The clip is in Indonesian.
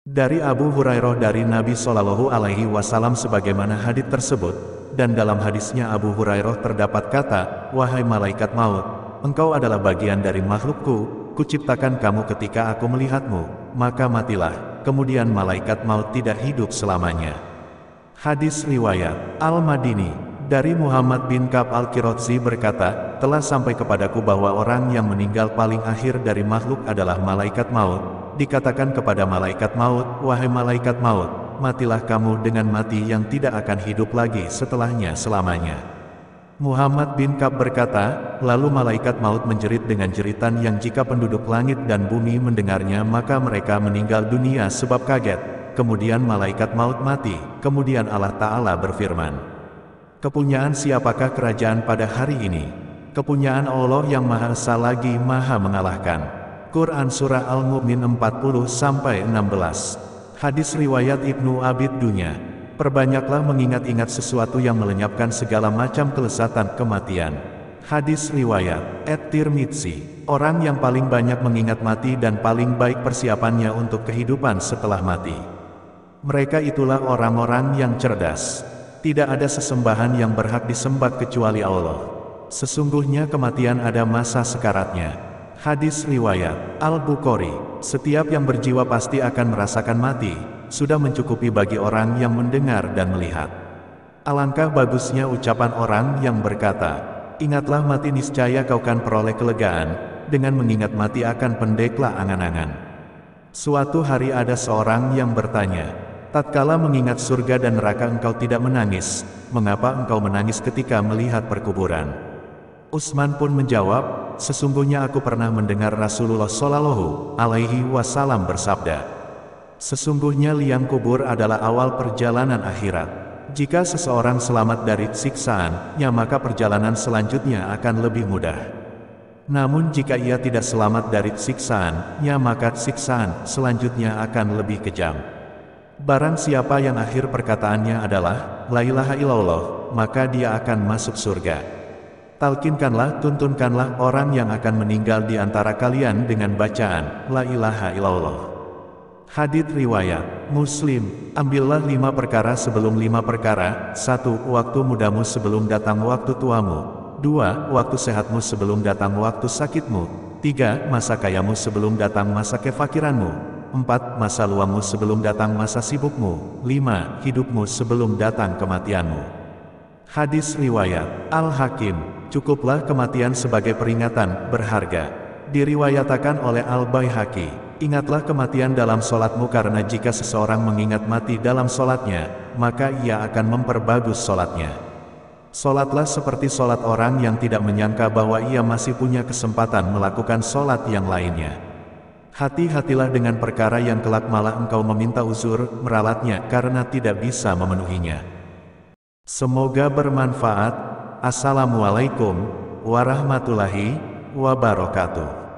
Dari Abu Hurairah dari Nabi Shallallahu Alaihi Wasallam sebagaimana hadits tersebut, dan dalam hadisnya Abu Hurairah terdapat kata, "Wahai malaikat maut, engkau adalah bagian dari makhlukku, kuciptakan kamu ketika aku melihatmu, maka matilah, kemudian malaikat maut tidak hidup selamanya." Hadis riwayat Al-Madini, dari Muhammad bin Ka'ab Al-Qirotzi berkata, "Telah sampai kepadaku bahwa orang yang meninggal paling akhir dari makhluk adalah malaikat maut. Dikatakan kepada malaikat maut, 'Wahai malaikat maut, matilah kamu dengan mati yang tidak akan hidup lagi setelahnya selamanya.'" Muhammad bin Ka'ab berkata, lalu malaikat maut menjerit dengan jeritan yang jika penduduk langit dan bumi mendengarnya maka mereka meninggal dunia sebab kaget. Kemudian malaikat maut mati, kemudian Allah Ta'ala berfirman, "Kepunyaan siapakah kerajaan pada hari ini? Kepunyaan Allah yang Maha Esa lagi Maha mengalahkan." Quran Surah Al-Mu'min 40-16. Hadis riwayat Ibnu Abid Dunya. Perbanyaklah mengingat-ingat sesuatu yang melenyapkan segala macam kelezatan kematian. Hadis riwayat At-Tirmidzi. Orang yang paling banyak mengingat mati dan paling baik persiapannya untuk kehidupan setelah mati, mereka itulah orang-orang yang cerdas. Tidak ada sesembahan yang berhak disembah kecuali Allah. Sesungguhnya kematian ada masa sekaratnya. Hadis riwayat Al-Bukhari. Setiap yang berjiwa pasti akan merasakan mati, sudah mencukupi bagi orang yang mendengar dan melihat. Alangkah bagusnya ucapan orang yang berkata, "Ingatlah mati, niscaya kau kan peroleh kelegaan, dengan mengingat mati akan pendeklah angan-angan." Suatu hari ada seorang yang bertanya, "Tatkala mengingat surga dan neraka engkau tidak menangis, mengapa engkau menangis ketika melihat perkuburan?" Utsman pun menjawab, "Sesungguhnya aku pernah mendengar Rasulullah Shallallahu Alaihi Wasallam bersabda, sesungguhnya liang kubur adalah awal perjalanan akhirat. Jika seseorang selamat dari siksaannya maka perjalanan selanjutnya akan lebih mudah. Namun jika ia tidak selamat dari siksaannya maka siksaan selanjutnya akan lebih kejam. Barang siapa yang akhir perkataannya adalah, 'La ilaha illallah,' maka dia akan masuk surga. Talkinkanlah, tuntunkanlah orang yang akan meninggal di antara kalian dengan bacaan, 'La ilaha illallah.'" Hadits riwayat Muslim. Ambillah 5 perkara sebelum 5 perkara. 1. Waktu mudamu sebelum datang waktu tuamu. 2. Waktu sehatmu sebelum datang waktu sakitmu. 3. Masa kayamu sebelum datang masa kefakiranmu. 4. Masa luangmu sebelum datang masa sibukmu. 5. Hidupmu sebelum datang kematianmu. Hadis riwayat Al-Hakim. Cukuplah kematian sebagai peringatan berharga. Diriwayatakan oleh Al-Baihaqi, "Ingatlah kematian dalam solatmu karena jika seseorang mengingat mati dalam solatnya, maka ia akan memperbagus solatnya. Solatlah seperti solat orang yang tidak menyangka bahwa ia masih punya kesempatan melakukan solat yang lainnya. Hati-hatilah dengan perkara yang kelak malah engkau meminta uzur meralatnya karena tidak bisa memenuhinya." Semoga bermanfaat. Assalamualaikum warahmatullahi wabarakatuh.